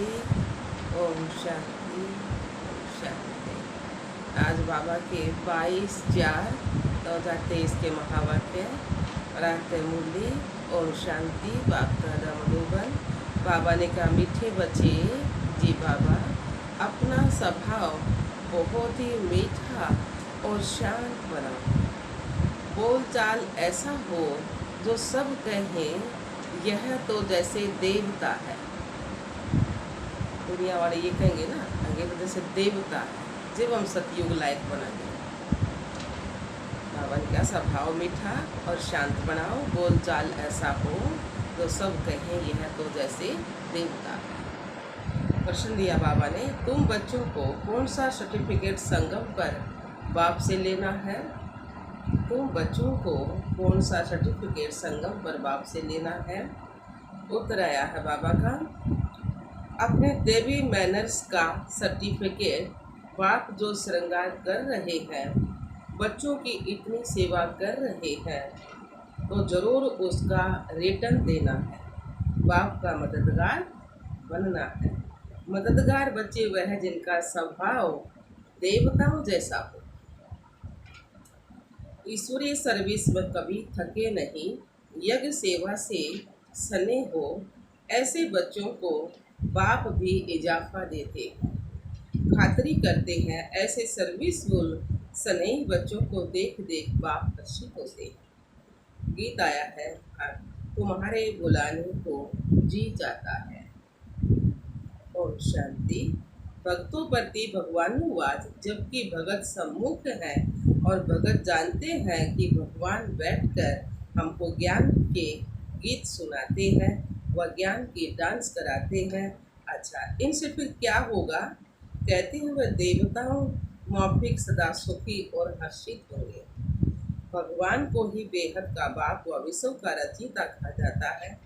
मुरली। ओम शांति ओम शांति। आज बाबा के 22/4/2023 के महावाक्य रात मुरली। ओम शांति। बाप का मधुबन। बाबा ने कहा, मीठे बच्चे जी बाबा, अपना स्वभाव बहुत ही मीठा और शांत बनाओ। बोल चाल ऐसा हो जो सब कहें यह तो जैसे देवता है। दुनिया वाले ये कहेंगे ना, आगे तो जैसे देवता है, जब हम सतयुग लायक बना दें। बाबा ने क्या स्वभाव मीठा और शांत बनाओ। बोल चाल ऐसा हो तो सब कहें यह तो जैसे देवता है। प्रश्न दिया बाबा ने, तुम बच्चों को कौन सा सर्टिफिकेट संगम पर बाप से लेना है? तुम बच्चों को कौन सा सर्टिफिकेट संगम पर बाप से लेना है? उत्तर आया है बाबा का, अपने देवी मैनर्स का सर्टिफिकेट। बाप जो श्रृंगार कर रहे हैं, बच्चों की इतनी सेवा कर रहे हैं, तो जरूर उसका रिटर्न देना है। बाप का मददगार बनना है। मददगार बच्चे वह जिनका स्वभाव देवताओं जैसा हो। ईश्वरीय सर्विस में कभी थके नहीं, यज्ञ सेवा से सने हो, ऐसे बच्चों को बाप भी इजाफा देते हैं, खातरी करते हैं। ऐसे सर्विसफुल स्नेही बच्चों को देख देख बाप हर्षित होते हैं। गीत आया है, तुम्हारे बुलाने को जी जाता है। ओम शांति। भक्तों प्रति भगवानुवाद। जबकि भगत सम्मुख है और भगत जानते हैं कि भगवान बैठकर हमको ज्ञान के गीत सुनाते हैं, वह ज्ञान की डांस कराते हैं। अच्छा, इनसे फिर क्या होगा? कहते हैं वह देवताओं माफिक सदा सुखी और हर्षित होंगे। भगवान को ही बेहद का बाप व विश्व का रचयिता कहा जाता है।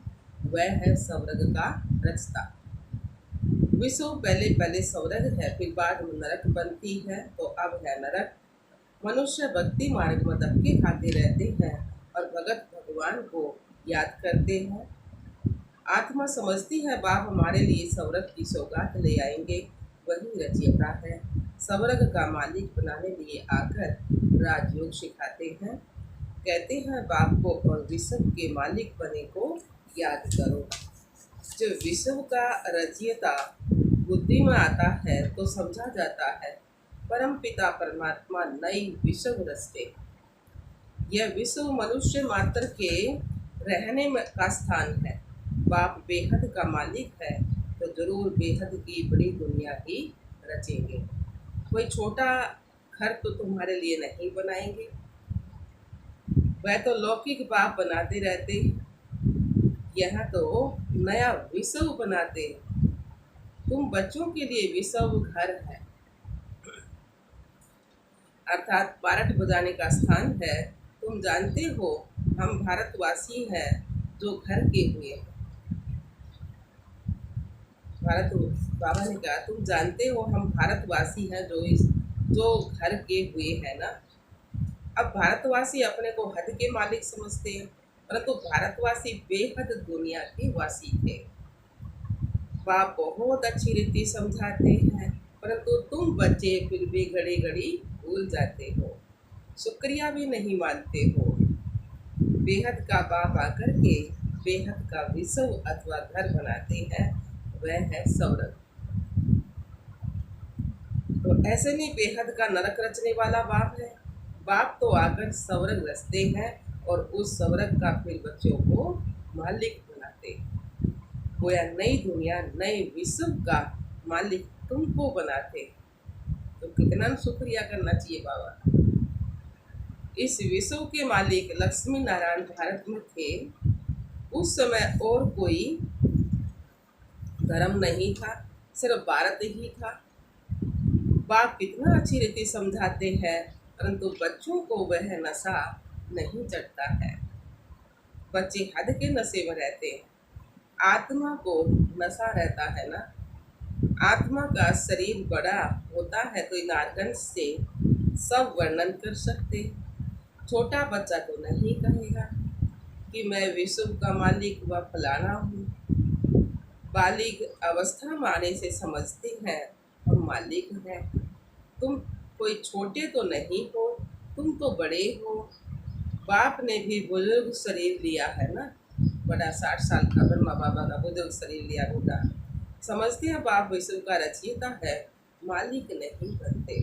वह है स्वर्ग का रचता। विश्व पहले स्वर्ग है, फिर बाद में नरक बनती है, तो अब है नरक। मनुष्य भक्ति मार्ग में धक्के खाते रहते हैं और भगत भगवान को याद करते हैं। आत्मा समझती है बाप हमारे लिए स्वर्ग की सौगात ले आएंगे, वही रचयिता है। स्वर्ग का मालिक बनाने लिए आकर राजयोग सिखाते हैं। कहते हैं बाप को और विश्व के मालिक बने को याद करो। जो विश्व का रचयिता बुद्धि में आता है तो समझा जाता है परम पिता परमात्मा नई विश्व रचते। यह विश्व मनुष्य मात्र के रहने का स्थान है। बाप बेहद का मालिक है, तो जरूर बेहद की बड़ी दुनिया ही रचेंगे। कोई छोटा घर तो तुम्हारे लिए नहीं बनाएंगे, वह तो लौकिक बाप बनाते रहते। यह तो नया विश्व बनाते। तुम बच्चों के लिए विश्व घर है, अर्थात पारट बजाने का स्थान है। तुम जानते हो हम भारतवासी हैं जो घर के हुए हैं। बाबा ने कहा, तुम जानते हो हम भारतवासी हैं जो घर के हुए हैं ना। अब भारतवासी अपने को हद के मालिक समझते हैं, परंतु भारतवासी बेहद दुनिया के वासी थे। बाप बहुत अच्छी रीति समझाते हैं, परंतु तुम बच्चे फिर भी घड़ी घड़ी भूल जाते हो, शुक्रिया भी नहीं मानते हो। बेहद का बाप आकर के बेहद का विश्व अथवा घर बनाते हैं, वह है स्वर्ग। तो ऐसे नहीं बेहद का नरक रचने वाला बाप है। बाप तो आकर स्वर्ग रचते हैं और उस स्वर्ग का फिर बच्चों को मालिक बनाते हैं। गोया नई दुनिया नए विश्व का मालिक तुमको बनाते, तो कितना शुक्रिया करना चाहिए बाबा। इस विश्व के मालिक लक्ष्मी नारायण भारत में थे। उस समय और कोई धर्म नहीं था, सिर्फ भारत ही था। बाप कितना अच्छी रीति समझाते हैं, परंतु बच्चों को वह नशा नहीं चढ़ता है। बच्चे हद के नशे में रहते हैं। आत्मा को नशा रहता है ना। आत्मा का शरीर बड़ा होता है तो नारगंज से सब वर्णन कर सकते। छोटा बच्चा तो नहीं कहेगा कि मैं विश्व का मालिक व फलाना हूँ। बालिग अवस्था में आने से समझते हैं हम मालिक हैं। तुम कोई छोटे तो नहीं हो, तुम तो बड़े हो। बाप ने भी बुजुर्ग शरीर लिया है ना, बड़ा 60 साल का ब्रह्मा बाबा का बुजुर्ग शरीर लिया होगा। समझते हैं बाप विश्व का रचयिता है, मालिक नहीं बनते।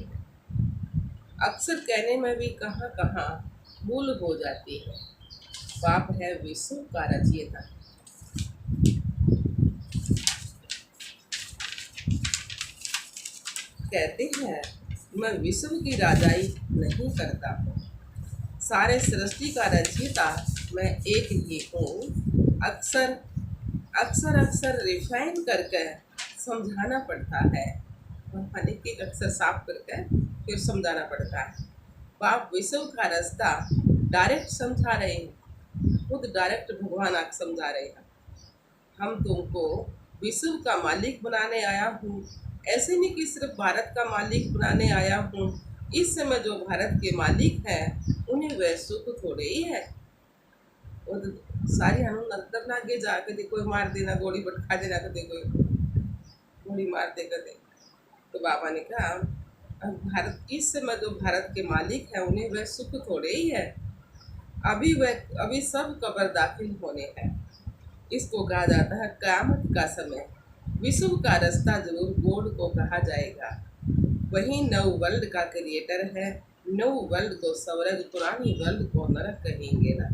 अक्सर कहने में भी कहाँ कहाँ भूल हो जाती है, बाप है विश्व का रचयिता। कहते हैं मैं विश्व की राजाई नहीं करता हूँ, सारे सृष्टि का रचयिता मैं एक ही हूँ। अक्सर अक्सर अक्सर रिफाइन करके समझाना पड़ता है, यानी कि अक्सर साफ करके फिर समझाना पड़ता है। बाप विश्व का रास्ता डायरेक्ट समझा रहे हैं, खुद डायरेक्ट भगवान आके समझा रहे हैं। हम तुमको विश्व का मालिक बनाने आया हूँ, ऐसे नहीं कि सिर्फ भारत का मालिक बनाने आया हूँ। इस समय जो भारत के मालिक हैं उन्हें वह सुख थोड़े ही है। वो तो सारी हनु अंदर ना गे जाके देखो मार देना, गोली बटखा देना, कर देखो गोली मार दे कर दे। तो बाबा ने कहा अब भारत इस समय जो भारत के मालिक हैं उन्हें वह सुख थोड़े ही है। अभी सब कब्र दाखिल होने हैं। इसको कहा जाता है क़यामत का समय। विश्व का रास्ता जरूर गॉड को कहा जाएगा, वही नव वर्ल्ड का क्रिएटर है। नव वर्ल्ड को स्वर्ग, पुरानी वर्ल्ड को नरक कहेंगे ना।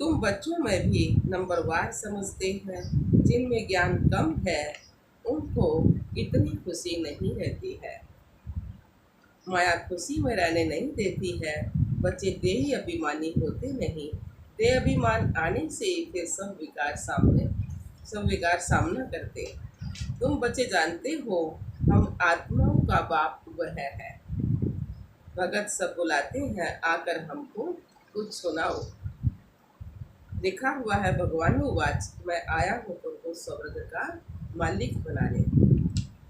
तुम बच्चों में भी नंबरवार समझते हैं, जिनमें ज्ञान कम है उनको इतनी खुशी नहीं रहती है। माया खुशी में रहने नहीं देती है। बच्चे देही अभिमानी होते नहीं, देह अभिमान आने से फिर सब विकार सामना करते। तुम बच्चे जानते हो हम आत्माओं का बाप वह है। भगत सब बुलाते हैं आकर हमको कुछ सुनाओ। लिखा हुआ है भगवान वाच, मैं आया हूँ तुमको स्वर्ग का मालिक बनाने,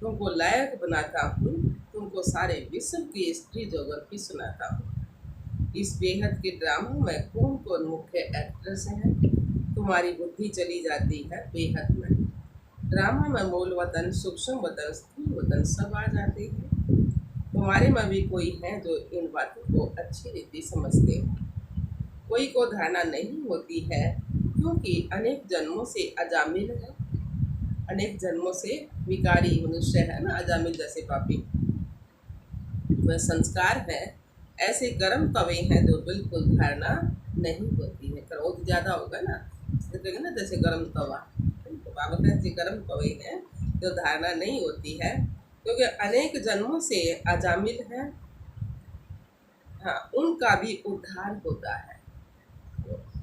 तुमको लायक बनाता हूँ, तुमको सारे विश्व की हिस्ट्री ज्योग्राफी सुनाता हूँ। इस बेहद के ड्रामा में कौन कौन मुख्य एक्ट्रेस हैं, तुम्हारी बुद्धि चली जाती है बेहद में। ड्रामा में मूल वतन, सूक्ष्म वतन, स्थूल वतन सब आ जाते हैं। तुम्हारे में भी कोई है जो इन बातों को अच्छी रीति समझते हैं, कोई को धारणा नहीं होती है, क्योंकि अनेक जन्मों से अजामिल है, अनेक जन्मों से विकारी मनुष्य है ना, अजामिल जैसे पापी वह संस्कार है। ऐसे कर्म तवे हैं जो बिल्कुल धारणा नहीं होती है। क्रोध ज़्यादा होगा ना, तो ना जैसे गर्म तवा, तो बाबा कहते गर्म तवे हैं जो धारणा नहीं होती है, क्योंकि अनेक जन्मों से अजामिल है। हाँ, उनका भी उद्धार होता है,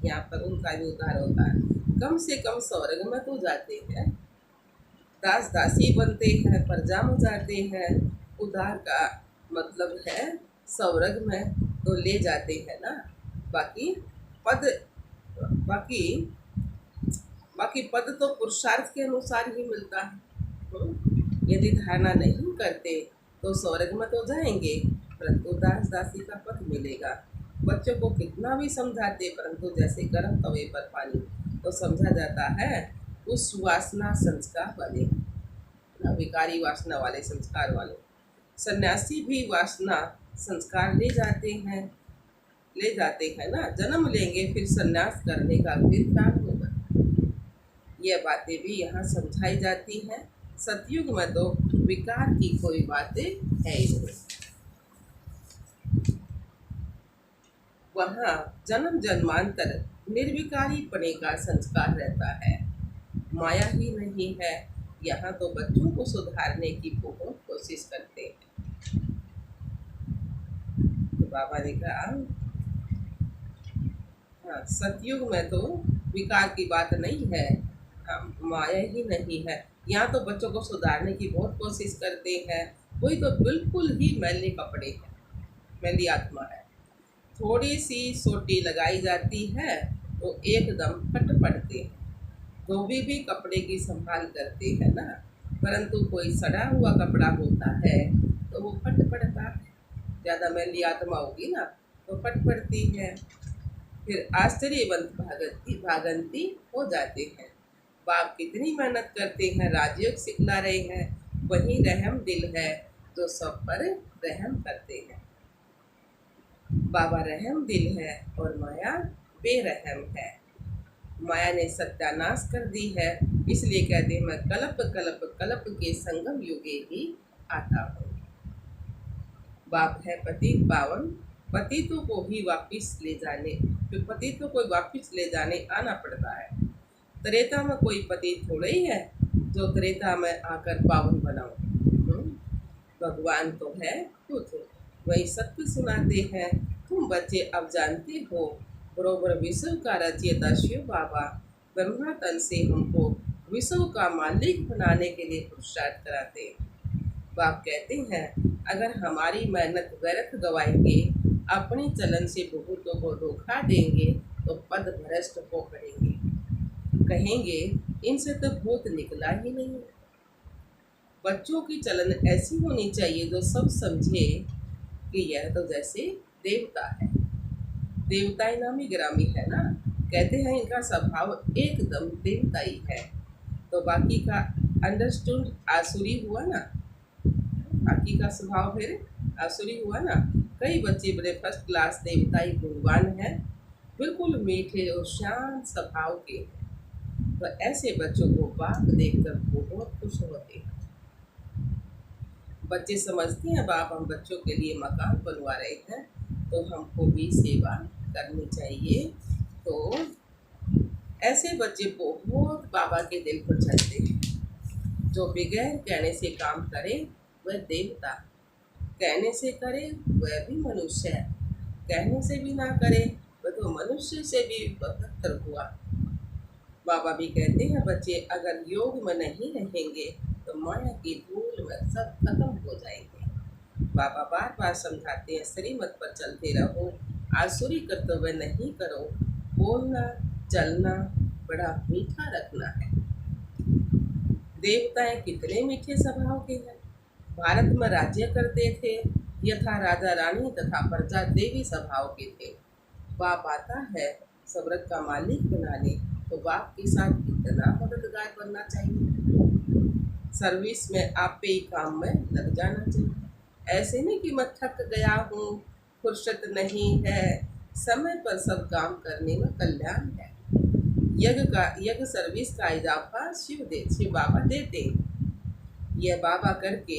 यहाँ पर उनका भी उद्धार होता है। कम से कम स्वर्ग में तो जाते हैं, दास दासी बनते हैं, प्रजा में जाते हैं। उद्धार का मतलब है स्वर्ग में तो ले जाते हैं ना। बाकी पद बाकी बाकी पद तो पुरुषार्थ के अनुसार ही मिलता है। यदि धारणा नहीं करते तो स्वर्ग में तो जाएंगे, परंतु दास दासी का पद मिलेगा। बच्चों को कितना भी समझाते, परंतु जैसे गर्म तवे पर पानी तो समझा जाता है उस वासना संस्कार वाले, विकारी वासना वाले, संस्कार वाले। सन्यासी भी वासना संस्कार ले जाते हैं ना। जन्म लेंगे फिर सन्यास करने का फिर क्या होगा, यह बातें भी यहाँ समझाई जाती हैं। सतयुग में तो विकार की कोई बातें है ही नहीं, वहाँ जन्म जन्मांतर निर्विकारी पने का संस्कार रहता है, माया ही नहीं है। यहाँ तो बच्चों को सुधारने की बहुत कोशिश करते हैं। तो बाबा ने कहा हाँ, सतयुग में तो विकार की बात नहीं है, माया ही नहीं है। यहाँ तो बच्चों को सुधारने की बहुत कोशिश करते हैं। कोई तो बिल्कुल ही मैले कपड़े हैं, मैली आत्मा है। थोड़ी सी सोटी लगाई जाती है तो एकदम फट पड़ते हैं। धोबी भी कपड़े की संभाल करते हैं ना, परंतु कोई सड़ा हुआ कपड़ा होता है तो वो फट पड़ता है। ज़्यादा मैली आत्मा होगी ना तो फट पड़ती है, फिर आश्चर्यवंत भागंती हो जाते हैं। बाप कितनी मेहनत करते हैं, राजयोग सिखला रहे हैं, वही रहम दिल है जो सब पर रहम करते हैं। बाबा रहम दिल है और माया बेरहम है। माया ने सत्यानाश कर दी है, इसलिए कहते हैं मैं कलप कलप कलप के संगम युगे ही आता हूँ। बाप है पतित पावन, पतितों को ही वापिस ले जाने, तो पतितों को वापिस ले जाने आना पड़ता है। त्रेता में कोई पतित थोड़ा ही है जो त्रेता में आकर पावन बनाओ। भगवान तो है खुद, वही सत्य सुनाते हैं। तुम बच्चे अब जानते हो, बरोबर विश्व का रचयिता शिव बाबा ब्रह्मा तन से हमको विश्व का मालिक बनाने के लिए पुरुषार्थ कराते हैं। बाप कहते हैं अगर हमारी मेहनत व्यर्थ गवाएंगे, अपनी चलन से बहुतों को धोखा देंगे तो पद भ्रष्ट हो पड़ेंगे, कहेंगे इनसे तो भूत निकला ही नहीं। बच्चों की चलन ऐसी होनी चाहिए जो सब समझे कि यह तो जैसे देवता है। देवता इनामी ग्रामी है ना, कहते हैं इनका स्वभाव एकदम देवताई है, तो बाकी का अंडरस्टूड आसुरी हुआ ना, बाकी का स्वभाव फिर आसुरी हुआ ना। कई बच्चे बड़े फर्स्ट क्लास देवताई गुणवान हैं, बिल्कुल मीठे और शांत स्वभाव के, तो ऐसे बच्चों को बाप देखकर बहुत खुश होते हैं। बच्चे समझते हैं बाप हम बच्चों के लिए मकान बनवा रहे हैं, तो हमको भी सेवा करनी चाहिए। तो ऐसे बच्चे बहुत बाबा के दिल पर चढ़ते हैं। जो बगैर कहने से काम करे वह देवता, कहने से करे वह भी मनुष्य है, कहने से भी ना करे वह तो मनुष्य से भी बदतर हुआ। बाबा भी कहते हैं बच्चे अगर योग में नहीं रहेंगे तो माया की धूल में सब खत्म हो जाएंगे। बाबा बार बार समझाते हैं श्रीमत पर चलते रहो, आसुरी कर्तव्य नहीं करो, बोलना चलना बड़ा मीठा रखना है। देवताएं कितने मीठे स्वभाव के हैं, भारत में राज्य करते थे, यथा राजा रानी तथा प्रजा देवी स्वभाव के थे। बाप आता है स्वर्ग का मालिक बनाने, तो बाप के साथ कितना मददगार बनना चाहिए। सर्विस में आप पे ही काम में लग जाना चाहिए। ऐसे नहीं कि मैं थक गया हूँ, फुर्सत नहीं है, समय पर सब काम करने में कल्याण है। यज्ञ सर्विस का इजाफा शिव बाबा देते। यह बाबा करके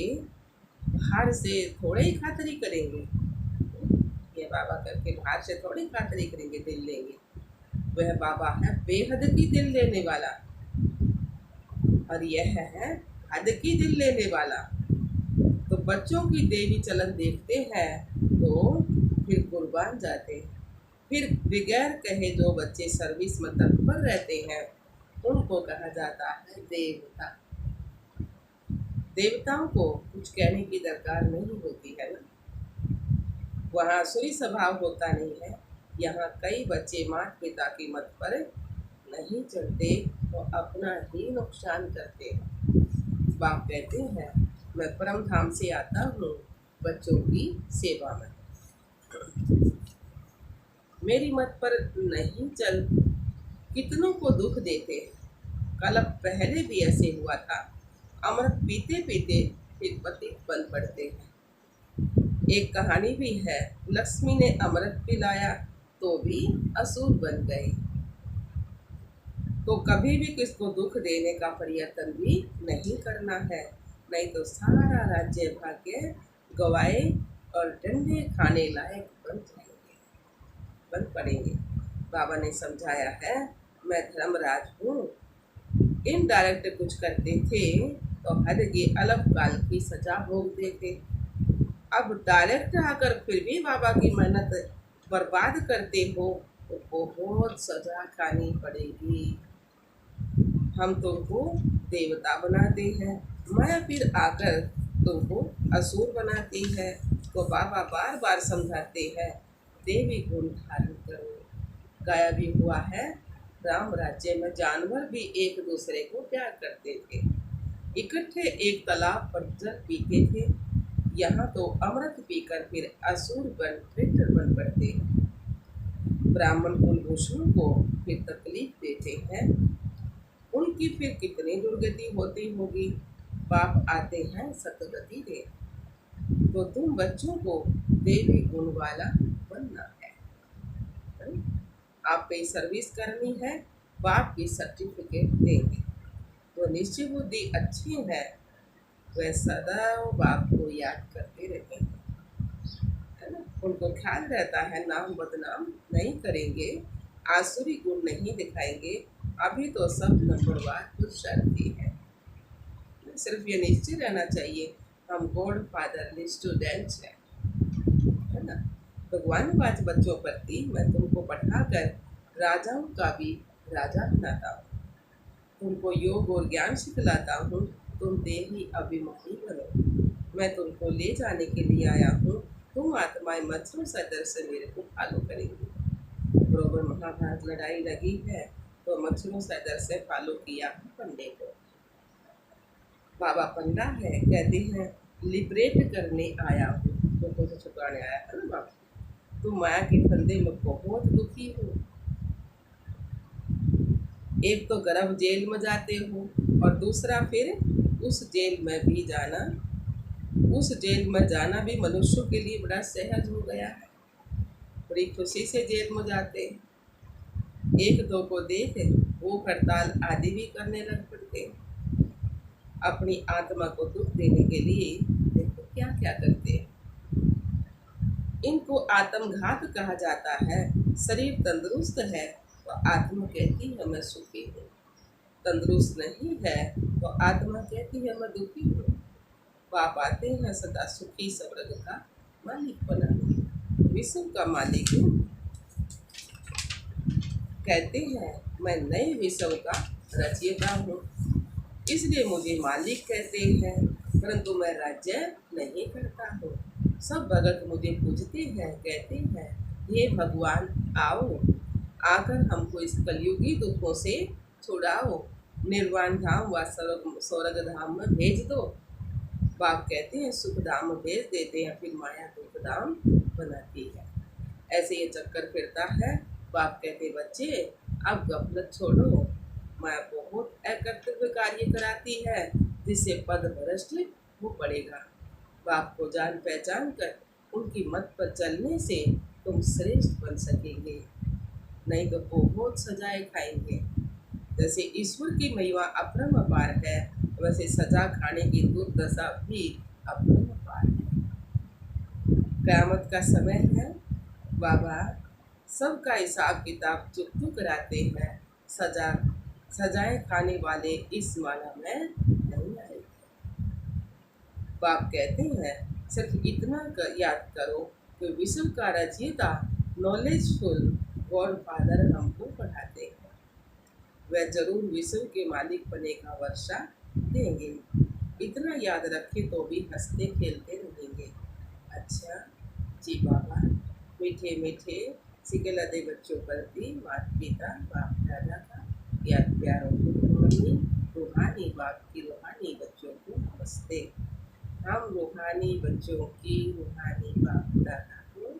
बाहर से थोड़े ही खातरी करेंगे, ये बाबा करके बाहर से थोड़ी खातरी करेंगे, दिल लेंगे। वह बाबा है बेहद की दिल लेने वाला, और यह है हद की दिल लेने वाला। तो बच्चों की देवी चलन देखते हैं तो फिर कुर्बान जाते हैं। फिर बगैर कहे जो बच्चे सर्विस में तत्पर रहते हैं उनको कहा जाता है देवता। देवताओं को कुछ कहने की दरकार नहीं होती है ना, वहाँ आसुरी स्वभाव होता नहीं है। यहाँ कई बच्चे माता पिता की मत पर नहीं चलते तो अपना ही नुकसान करते हैं। बाप कहते हैं मैं परम धाम से आता हूँ बच्चों की सेवा में, मेरी मत पर नहीं चल, कितनों को दुख देते। कल पहले भी ऐसे हुआ था, अमृत पीते पीते फिर पतित बन पड़ते हैं। एक कहानी भी है, लक्ष्मी ने अमृत पिलाया तो भी असुर बन गए। तो कभी भी किसको दुख देने का प्रयत्न भी नहीं करना है, नहीं तो सारा राज्य भाग्य गवाए और डंडे खाने लायक बन पड़ेंगे। बाबा ने समझाया है मैं धर्मराज हूँ, इनडायरेक्ट कुछ करते थे तो हद के अलग काल की सजा भोगते थे। अब डायरेक्ट आकर फिर भी बाबा की मेहनत बर्बाद करते हो तो बहुत सजा खानी पड़ेगी। हम तुमको देवता बनाते हैं, माया फिर आकर तुमको असुर बनाती है। तो बाबा बार बार समझाते हैं देवी गुण धारण करो। गाया भी हुआ है राम राज्य में जानवर भी एक दूसरे को प्यार करते थे, इकट्ठे एक तालाब पर जल पीते थे। यहाँ तो अमृत पीकर फिर असुर बन पड़ते हैं। ब्राह्मण कुलभूषण को फिर तकलीफ देते हैं, उनकी फिर कितनी दुर्गति होती होगी। बाप आते हैं सतगति दे। तो तुम बच्चों को देवी गुण वाला बनना है। आपकी सर्विस करनी है, बाप की सर्टिफिकेट देंगे। तो निश्चय बुद्धि अच्छी है, वह सदैव बाप को याद करते रहेंगे, है ना। उनको ख्याल रहता है नाम बदनाम नहीं करेंगे, आसुरी गुण नहीं दिखाएंगे। अभी तो सब नंबरवार पुरुषार्थी है। सिर्फ ये निश्चय रहना चाहिए हम गॉड फादरली स्टूडेंट्स हैं, है ना। भगवान बात बच्चों प्रति मैं तुमको पढ़ाकर राजाओं का भी राजा बनाता हूँ, तुमको योग और ज्ञान सिखलाता हूँ, तुम देही अभिमानी बनो। मैं तुमको ले जाने के लिए आया हूँ, तुम आत्माएं मच्छरों सदर से मेरे को फॉलो करेंगी। बरोबर महाभारत लड़ाई लगी है तो मच्छरों सदर से फॉलो किया पंडे को। बाबा पंडा है, कहते हैं लिबरेट करने आया हूँ, तुमको तो छुपाने आया है ना बाबा। तुम माया के फंदे में बहुत दुखी हो। एक तो गर्भ जेल में जाते हो और दूसरा फिर उस जेल में भी जाना, उस जेल में जाना भी मनुष्यों के लिए बड़ा सहज हो गया है। बड़ी खुशी से जेल में जाते, एक दो को देख वो हड़ताल आदि भी करने लग पड़ते। अपनी आत्मा को दुख देने के लिए देखो क्या क्या करते हैं। इनको आत्मघात कहा जाता है। शरीर तंदुरुस्त है तो आत्मा कहती है मैं सुखी हूँ, तंदुरुस्त नहीं है तो आत्मा कहती है मैं दुखी हूँ। बाप आते हैं सदा सुखी स्वर्ग का मालिक बनाने, विश्व का मालिक हूँ। कहते हैं मैं नए विश्व का रचयिता हूँ, इसलिए मुझे मालिक कहते हैं, परंतु मैं राज्य नहीं करता हूँ। सब भगत मुझे पूजते हैं, कहते हैं ये भगवान आओ, आकर हमको इस कलयुगी दुखों से छुड़ाओ, निर्वाण धाम व स्वर्ग धाम में भेज दो। बाप कहते हैं सुख धाम में भेज देते हैं, फिर माया दुख धाम बनाती है। ऐसे ये चक्कर फिरता है। बाप कहते बच्चे अब गफलत छोड़ो, माया बहुत अकर्तव्य कार्य कराती है जिससे पद भ्रष्ट हो पड़ेगा। बाप को जान पहचान कर उनकी मत पर चलने से तुम श्रेष्ठ बन सकेंगे, नहीं तो बहुत सजाएं खाएंगे। जैसे ईश्वर की महिमा अपरंपार है, वैसे सजा खाने की दुर्दशा भी अपरंपार है। क़यामत का समय है, बाबा सबका हिसाब किताब चुकतू कराते हैं। सजाएं खाने वाले इस माला में नहीं आए। बाप कहते हैं सिर्फ इतना याद करो कि विश्व का रचयिता नॉलेजफुल गॉड फादर हमको पढ़ाते हैं, वह जरूर विश्व के मालिक बने का वर्षा देंगे। इतना याद रखे तो भी हंसते खेलते रहेंगे। अच्छा जी बाबा, मीठे मीठे सिकल दे बच्चों प्रति माता पिता बाप दादा का याद प्यारों को रूहानी बाप की रूहानी बच्चों को नमस्ते। हम रूहानी बच्चों की रूहानी बाप दादा को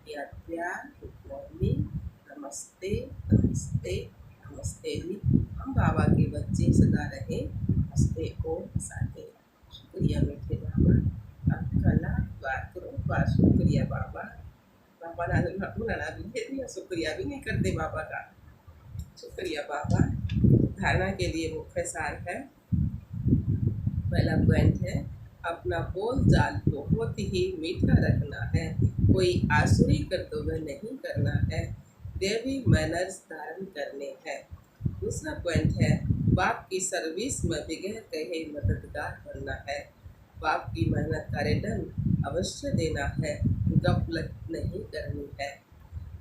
याद प्यार गुड मॉर्निंग, नमस्ते नमस्ते नमस्ते जी। हम बाबा के बच्चे सदा रहे हंसते और हंसाते। शुक्रिया मीठे बाबा, आपका लाख बार करो बार शुक्रिया बाबा। बाबा नाना भी दे दिया, शुक्रिया भी नहीं करते बाबा का। शुक्रिया बाबा। धारणा के लिए मुख्य सार है। पहला पॉइंट है अपना बोल चाल को बहुत ही मीठा रखना है, कोई आसुरी कर्तव्य नहीं करना है, देवी मैनर्स धारण करने हैं। दूसरा पॉइंट है बाप की सर्विस में बगैर कहे मददगार बनना है, बाप की मेहनत का रिटर्न अवश्य देना है, गफलत नहीं करनी है।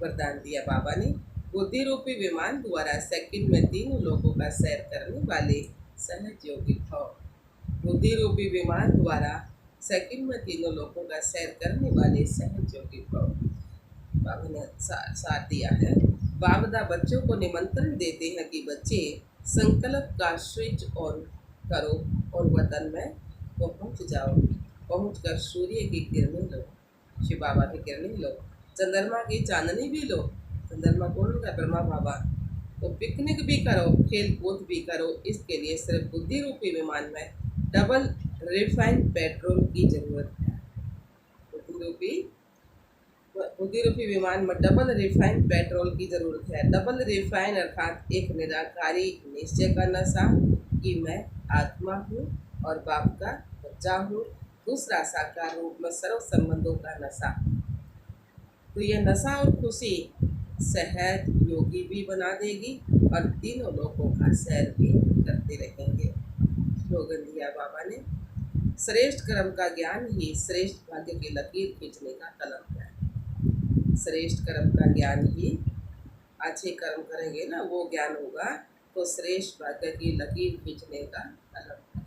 वरदान दिया बाबा ने, बुद्धि रूपी विमान द्वारा सेकंड में तीनों लोगों का सैर करने वाले सहज योगी भव। बुद्धि रूपी विमान द्वारा सेकंड में तीनों लोगों का सैर करने वाले सहज योगी भव। बाबा ने साथ दिया है। बाबदा बच्चों को निमंत्रण देते हैं कि बच्चे संकल्प का स्विच ऑन करो और वतन में पहुंच जाओ। पहुंचकर सूर्य की किरणें लो, शिव बाबा की किरणें लो, चंद्रमा की चांदनी भी लो। चंद्रमा कौन होगा? ब्रह्मा बाबा। तो पिकनिक भी करो, खेल कूद भी करो, इसके लिए सिर्फ बुद्धि रूपी विमान में डबल रिफाइंड पेट्रोल की जरूरत है। बुद्धि रूपी बुद्धि रूपी विमान में डबल रिफाइंड पेट्रोल की जरूरत है। डबल रिफाइन अर्थात एक निराकारी निश्चय का नशा कि मैं आत्मा हूँ और बाप का बच्चा हूँ। दूसरा साकार रूप में सर्व संबंधों का नशा। तो यह नशा और खुशी सेहत योगी भी बना देगी और तीनों लोगों का सैर भी करते रहेंगे। स्लोगन दिया बाबा ने, श्रेष्ठ कर्म का ज्ञान ही श्रेष्ठ भाग्य की लकीर खींचने का कलम है। श्रेष्ठ कर्म का ज्ञान ही, अच्छे कर्म करेंगे ना वो ज्ञान होगा तो श्रेष्ठ भाग्य की लकीर खींचने का कलम है।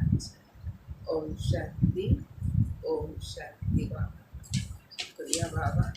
अच्छा, ओम शांति, ओम शांति बाबा। शुक्रिया बाबा।